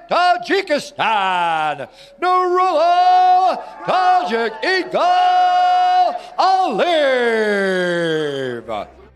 Tajikistan, Nurullo Aliев.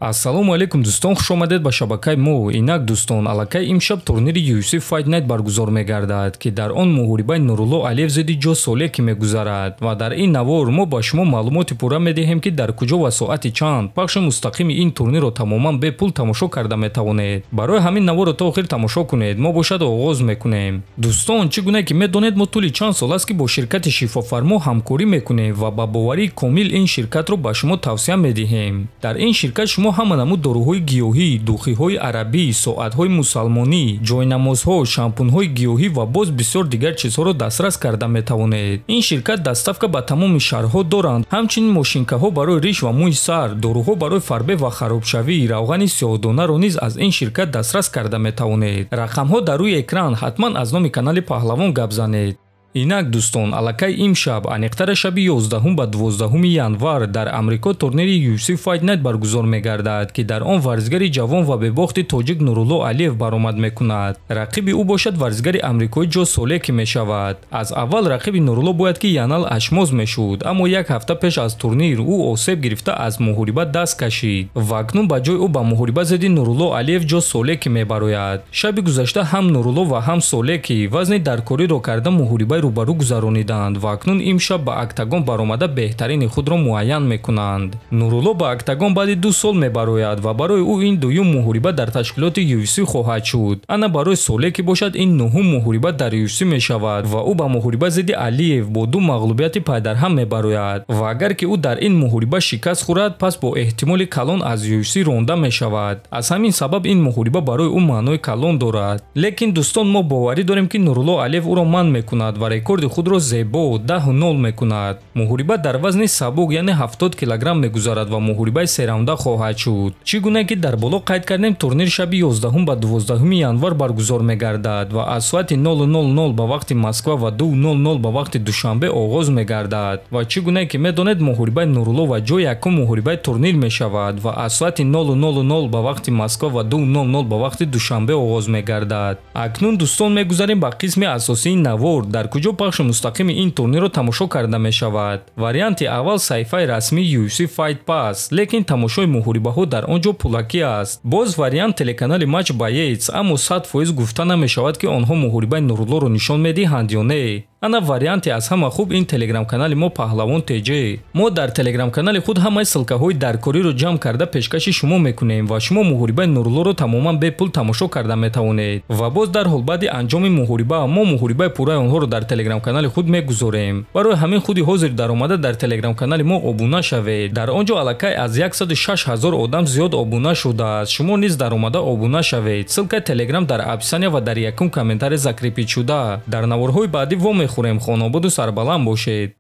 Ассалому алейкум дӯстон, хушомадед ба шабакаи мо. Инак дӯстон, аллакай имшаб турнири UFC Fight Night баргузор мегардад ки дар он муҳорибаи Нурулло Алиев зидди Джо Солекки мегузарад ва дар ин навор мо ба шумо маълумоти пурра медиҳем ки дар куҷо ва соати чанд пахши мустақими ин турнирро тамоман бепул тамошо карда метавонед. Барои ҳамин наворро то охир тамошо кунед. Мо бошад оғоз мекунем. Дӯстон, чӣ гуна ки медонед мо тӯли чанд сол аст ки бо ширкати шифофармо ҳамкорӣ мекунем ва ба боварии комил ин ширкатро ба шумо тавсия медиҳем. Дар ин ширкат шумо ҳама намуд доруҳои гиёҳӣ, духиҳои арабӣ, соатҳои мусалмонӣ, ҷойнамозҳо, шампунҳои гиёҳӣ ва боз бисёр дигар чизҳоро дастрас карда метавонед. Ин ширкат дастафка ба тамоми шаҳрҳо доранд. Ҳамчунин мошинкаҳо барои риш ва мӯи сар, доруҳо барои фарбе ва харобшавӣ, равғани сиёҳдонаро низ аз ин ширкат дастрас карда метавонед. Рақамҳо дар рӯи экран. ҳатман аз номи канали Паҳлавон гап занед. Инак дӯстон, аллакай имшаб аниқтара шаби 11 ба 12 январ дар Амрико турнири UFC Fight Night баргузор мегардад ки дар он варзигари ҷавон ва бебохти тоҷик Нурулло Алиев баромад мекунад. Рақиби ӯ бошад варзигари амрикоӣ Джо Солекки мешавад. Аз аввал рақиби Нурулло бояд ки Янал Ашмоз мешуд, аммо як ҳафта пеш аз турнир ӯ осеб гирифта аз муҳориба даст кашид ва акнун ба ҷои ӯ ба муҳориба зидди Нурулло Алиев Джо Солекки мебарояд. Шаби гузашта ҳам Нурулло ва ҳам Солекки вазни даркориро карда муҳориба рӯбарӯ гузарониданд ва акнун имшаб ба октагон баромада беҳтарини худро муайян мекунанд. Нурулло ба октагон баъди 2 сол мебарояд ва барои ӯ ин дуюм муҳориба дар ташкилоти UFC хоҳад шуд. Ана барои Солекки бошад ин нуҳум муҳориба дар UFC мешавад ва ӯ ба муҳориба зидди Алиев бо 2 мағлубияти пайдарҳам мебарояд ва агар ки ӯ дар ин муҳориба шикаст хӯрад, пас бо эҳтимоли калон аз UFC ронда мешавад. Аз ҳамин сабаб ин муҳориба барои ӯ маънои калон дорад. Лекин дӯстон, мо боварӣ дорем ки Нурулло Алиев ӯро манъ мекунад ва рекорди худро зебо 10-0 мекунад. Муҳориба дар вазни сабук яъне 70 кг мегузарад ва муҳорибаи сераунда хоҳад шуд. Чӣ гуна ки дар боло қайд кардем, турнир шаби 11 ба 12 январ баргузор мегардад ва аз соати 00:00 ба вақти Москва ва 2:00 ба вақти Душанбе оғоз мегардад. Ва чӣ гуна ки медонед, муҳорибаи Нурулло ва Ҷо якум муҳорибаи турнир мешавад ва аз соати 00:00 ба вақти Москва ва 2:00 ба вақти Душанбе оғоз мегардад. Акнун дӯстон, мегузарем ба қисми асосии навор, дар куҷо пахши мустақими ин турнирро тамошо карда мешавад. Варианти аввал сайфаи расмии UFC Fight Pass, лекин тамошои муҳорибаҳо дар он ҷо пулакӣ аст. Боз вариант телеканали Match by Yates, аммо 100% гуфта намешавад ки онҳо муҳорибаи Нуруллоро нишон медиҳанд ё не. Ана варианти аз ҳама хуб ин телеграм-канали мо Паҳлавон TJ. Мо дар телеграм-канали худ ҳамаи силкаҳои даркориро ҷамъ карда пешкаши шумо мекунем ва шумо муҳорибаи Нуруллоро тамоман бепул тамошо карда метавонед. Ва боз дар ҳол баъди анҷоми муҳориба мо муҳорибаи пурраи онҳоро дар телеграм-канали худ мегузорем. Барои ҳамин худи ҳозир даромада дар телеграм-канали мо обуна шавед. Дар он ҷо аллакай аз 106 000 одам зиёд обуна шудааст. Шумо низ даромада обуна шавед. Силкаи телеграм дар описания ва дар якум комментария закрепид шуда. Дар наворҳои баъдӣ хонободу сарбаланд бошед.